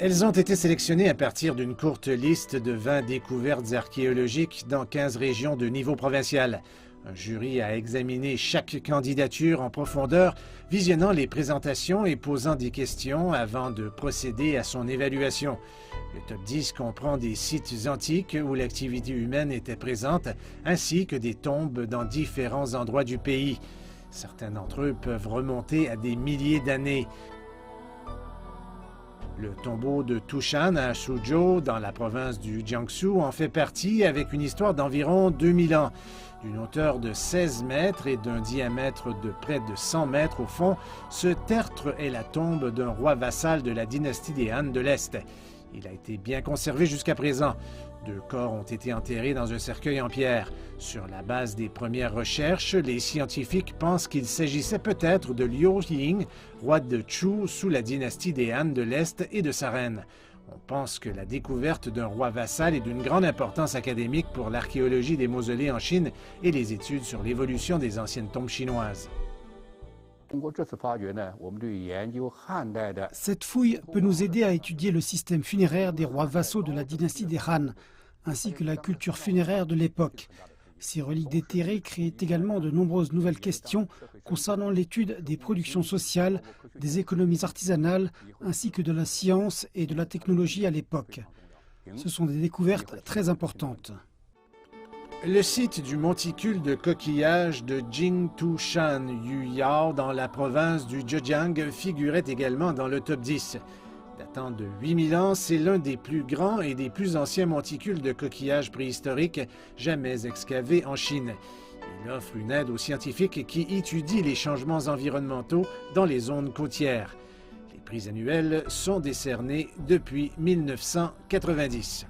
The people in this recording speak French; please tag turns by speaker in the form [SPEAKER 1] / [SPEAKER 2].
[SPEAKER 1] Elles ont été sélectionnées à partir d'une courte liste de 20 découvertes archéologiques dans 15 régions de niveau provincial. Un jury a examiné chaque candidature en profondeur, visionnant les présentations et posant des questions avant de procéder à son évaluation. Le top 10 comprend des sites antiques où l'activité humaine était présente, ainsi que des tombes dans différents endroits du pays. Certains d'entre eux peuvent remonter à des milliers d'années. Le tombeau de Tushan à Suzhou, dans la province du Jiangsu, en fait partie avec une histoire d'environ 2000 ans. D'une hauteur de 16 mètres et d'un diamètre de près de 100 mètres au fond, ce tertre est la tombe d'un roi vassal de la dynastie des Han de l'Est. Il a été bien conservé jusqu'à présent. 2 corps ont été enterrés dans un cercueil en pierre. Sur la base des premières recherches, les scientifiques pensent qu'il s'agissait peut-être de Liu Ying, roi de Chu sous la dynastie des Han de l'Est et de sa reine. On pense que la découverte d'un roi vassal est d'une grande importance académique pour l'archéologie des mausolées en Chine et les études sur l'évolution des anciennes tombes chinoises.
[SPEAKER 2] Cette fouille peut nous aider à étudier le système funéraire des rois vassaux de la dynastie des Han, ainsi que la culture funéraire de l'époque. Ces reliques déterrées créent également de nombreuses nouvelles questions concernant l'étude des productions sociales, des économies artisanales, ainsi que de la science et de la technologie à l'époque. Ce sont des découvertes très importantes.
[SPEAKER 1] Le site du monticule de coquillages de Jingtushan Yuyao dans la province du Zhejiang figurait également dans le top 10. Datant de 8000 ans, c'est l'un des plus grands et des plus anciens monticules de coquillages préhistoriques jamais excavés en Chine. Il offre une aide aux scientifiques qui étudient les changements environnementaux dans les zones côtières. Les prix annuels sont décernés depuis 1990.